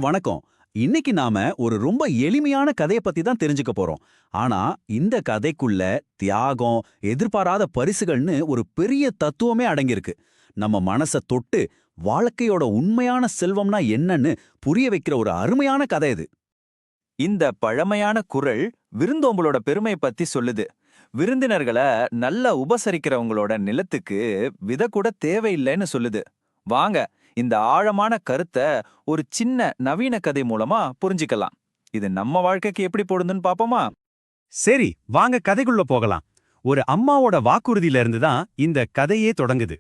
எல்லாருக்கும் வணக்கம். இன்னைக்கு நாம ஒரு ரொம்ப எளிமையான கதைய பத்தி தான் தெரிஞ்சுக்க போறோம். ஆனா இந்த கதைக்குள்ள தியாகம், எதிர்பாராத பரிசுகள்னு ஒரு பெரிய தத்துவமே அடங்கியிருக்கு. நம்ம மனச தொட்டு வாழ்க்கையோட உண்மையான செல்வம்னா என்னன்னு புரிய வைக்கிற ஒரு அருமையான கதை இது. இந்த பழமையான குறள் விருந்தோம்பலோட பெருமை பத்தி சொல்லுது. விருந்தினர்களை நல்லா உபசரிக்கிறவங்களோட நிலத்துக்கு வித கூட தேவையில்லைன்னு சொல்லுது. வாங்க, இந்த ஆழமான கருத்தை ஒரு சின்ன நவீன கதை மூலமா புரிஞ்சுக்கலாம். இது நம்ம வாழ்க்கைக்கு எப்படி பொருந்துன்னு பாப்போமா? சரி, வாங்க கதைக்குள்ள போகலாம். ஒரு அம்மாவோட வாக்குறுதியில இருந்து தான் இந்த கதையே தொடங்குது.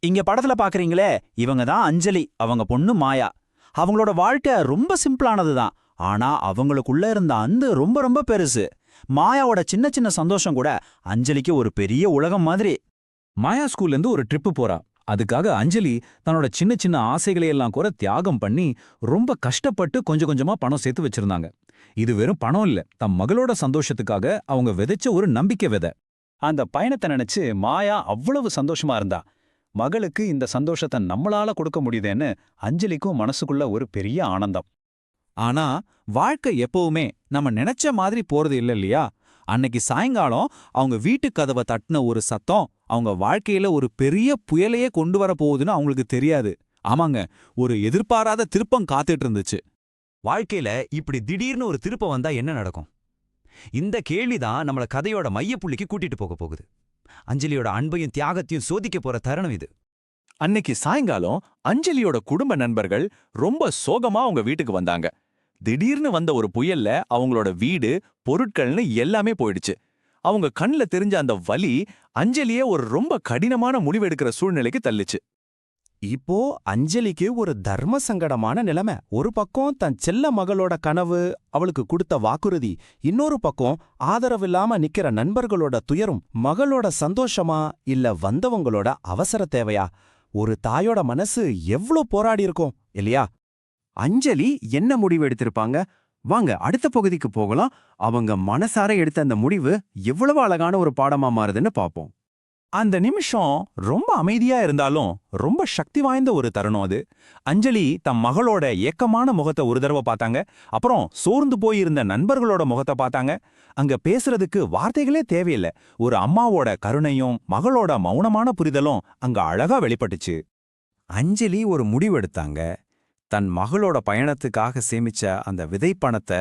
இங்க படத்துல பாக்குறீங்களே, இவங்க தான் அஞ்சலி, அவங்க பொண்ணு மாயா. அவங்களோட வாழ்க்கை ரொம்ப சிம்பிளானது தான். ஆனா அவங்களுக்குள்ள இருந்த அன்பு ரொம்ப ரொம்ப பெருசு. மாயாவோட சின்ன சின்ன சந்தோஷம் கூட அஞ்சலிக்கு ஒரு பெரிய உலகம் மாதிரி. மாயா ஸ்கூல்ல இருந்து ஒரு ட்ரிப்பு போறா. அதுக்காக அஞ்சலி தன்னோட சின்ன சின்ன ஆசைகளையெல்லாம் கூட தியாகம் பண்ணி ரொம்ப கஷ்டப்பட்டு கொஞ்சம் கொஞ்சமா பணம் சேர்த்து வச்சிருந்தாங்க. இது வெறும் பணம் இல்ல, தம் மகளோட சந்தோஷத்துக்காக அவங்க விதைச்ச ஒரு நம்பிக்கை விதை. அந்த பயணத்தை நினைச்சு மாயா அவ்வளவு சந்தோஷமா இருந்தா. மகளுக்கு இந்த சந்தோஷத்தை நம்மளால கொடுக்க முடியுதேன்னு அஞ்சலிக்கும் மனசுக்குள்ள ஒரு பெரிய ஆனந்தம். ஆனா வாழ்க்கை எப்பவுமே நம்ம நினைச்ச மாதிரி போறது இல்ல இல்லையா? அன்னைக்கு சாயங்காலம் அவங்க வீட்டு கதவை தட்டின ஒரு சத்தம் அவங்க வாழ்க்கையில ஒரு பெரிய புயலையே கொண்டு வர போகுதுன்னு அவங்களுக்கு தெரியாது. ஆமாங்க, ஒரு எதிர்பாராத திருப்பம் காத்துட்டு இருந்துச்சு. வாழ்க்கையில இப்படி திடீர்னு ஒரு திருப்பம் வந்தா என்ன நடக்கும்? இந்த கேள்விதான் நம்மள கதையோட மையப்புள்ளிக்கு கூட்டிட்டு போக போகுது. அஞ்சலியோட அன்பையும் தியாகத்தையும் சோதிக்க போற தருணம் இது. அன்னைக்கு சாயங்காலம் அஞ்சலியோட குடும்ப நண்பர்கள் ரொம்ப சோகமா அவங்க வீட்டுக்கு வந்தாங்க. திடீர்னு வந்த ஒரு புயல்ல அவங்களோட வீடு, பொருட்கள்னு எல்லாமே போயிடுச்சு. அவங்க கண்ணுல தெரிஞ்ச அந்த வலி அஞ்சலியே ஒரு ரொம்ப கடினமான முடிவெடுக்கிற சூழ்நிலைக்கு தள்ளுச்சு. இப்போ அஞ்சலிக்கு ஒரு தர்ம சங்கடமான நிலைமை. ஒரு பக்கம் தன் செல்ல மகளோட கனவு, அவளுக்கு கொடுத்த வாக்குறுதி, இன்னொரு பக்கம் ஆதரவில்லாம நிக்கிற நண்பர்களோட துயரும். மகளோட சந்தோஷமா இல்ல வந்தவங்களோட அவசர தேவையா? ஒரு தாயோட மனசு எவ்ளோ போராடி இருக்கும் இல்லையா? அஞ்சலி என்ன முடிவு எடுத்திருப்பாங்க? வாங்க அடுத்த பகுதிக்கு போகலாம். அவங்க மனசார எடுத்த அந்த முடிவு எவ்வளவு அழகான ஒரு பாடமா மாறுதுன்னு பாப்போம். அந்த நிமிஷம் ரொம்ப அமைதியா இருந்தாலும் ரொம்ப சக்தி வாய்ந்த ஒரு தருணம் அது. அஞ்சலி தம் மகளோட ஏக்கமான முகத்தை ஒரு தடவை பார்த்தாங்க. அப்புறம் சோர்ந்து போயிருந்த நண்பர்களோட முகத்தை பார்த்தாங்க. அங்க பேசுறதுக்கு வார்த்தைகளே தேவையில்லை. ஒரு அம்மாவோட கருணையும் மகளோட மௌனமான புரிதலும் அங்க அழகா வெளிப்பட்டுச்சு. அஞ்சலி ஒரு முடிவெடுத்தாங்க. தன் மகளோட பயணத்துக்காக சேமிச்ச அந்த விதைப்பணத்தை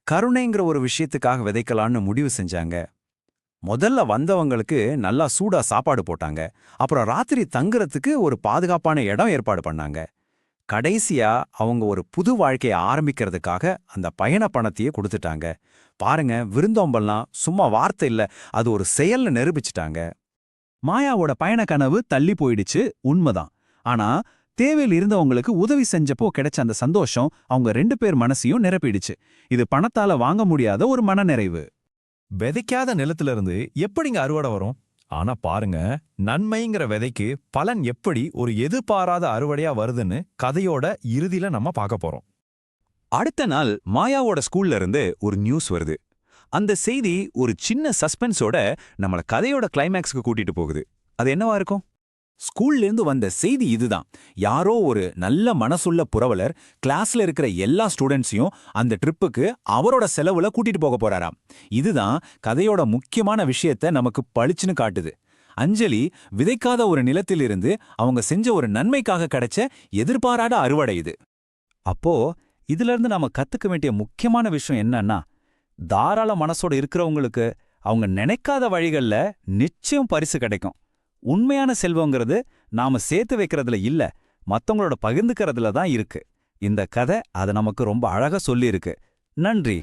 கருணைங்கிற ஒரு விஷயத்துக்காக விதைக்கலான்னு முடிவு செஞ்சாங்க. முதல்ல வந்தவங்களுக்கு நல்லா சூடா சாப்பாடு போட்டாங்க. அப்புறம் ராத்திரி தங்குறதுக்கு ஒரு பாதுகாப்பான இடம் ஏற்பாடு பண்ணாங்க. கடைசியா அவங்க ஒரு புது வாழ்க்கையை ஆரம்பிக்கிறதுக்காக அந்த பயண பணத்தையே கொடுத்துட்டாங்க. பாருங்க, விருந்தோம்பல்லாம் சும்மா வார்த்தை இல்ல, அது ஒரு செயல்னு நிரூபிச்சிட்டாங்க. மாயாவோட பயண கனவு தள்ளி போயிடுச்சு, உண்மைதான். ஆனா தேவையில் இருந்தவங்களுக்கு உதவி செஞ்சப்போ கிடைச்ச அந்த சந்தோஷம் அவங்க 2 பேர் மனசையும் நிரப்பிடுச்சு. இது பணத்தால வாங்க முடியாத ஒரு மனநிறைவு. விதைக்காத நிலத்துல இருந்து எப்படிங்க அறுவடை வரும்? ஆனா பாருங்க, நன்மைங்கிற விதைக்கு பலன் எப்படி ஒரு எதிர்பாராத அறுவடையா வருதுன்னு கதையோட இறுதியில நம்ம பார்க்க போறோம். அடுத்த நாள் மாயாவோட ஸ்கூல்ல இருந்து ஒரு நியூஸ் வருது. அந்த செய்தி ஒரு சின்ன சஸ்பென்ஸோட நம்மள கதையோட கிளைமேக்ஸ்க்கு கூட்டிட்டு போகுது. அது என்னவா இருக்கும்? ஸ்கூல்லேருந்து வந்த செய்தி இதுதான். யாரோ ஒரு நல்ல மனசுள்ள புரவலர் கிளாஸ்ல இருக்கிற எல்லா ஸ்டூடெண்ட்ஸையும் அந்த ட்ரிப்புக்கு அவரோட செலவுல கூட்டிட்டு போக போறாராம். இதுதான் கதையோட முக்கியமான விஷயத்த நமக்கு பளிச்சுன்னு காட்டுது. அஞ்சலி விதைக்காத ஒரு நிலத்திலிருந்து அவங்க செஞ்ச ஒரு நன்மைக்காக கிடைச்ச எதிர்பாராத அறுவடை இது. அப்போ இதுல இருந்து நாம கத்துக்க வேண்டிய முக்கியமான விஷயம் என்னன்னா, தாராள மனசோட இருக்கிறவங்களுக்கு அவங்க நினைக்காத வழிகள்ல நிச்சயம் பரிசு கிடைக்கும். உண்மையான செல்வங்கிறது நாம சேர்த்து வைக்கிறதுல இல்ல, மத்தவங்களோட பகிர்ந்துக்கிறதுல தான் இருக்கு. இந்த கதை அதை நமக்கு ரொம்ப அழகா சொல்லியிருக்கு. நன்றி.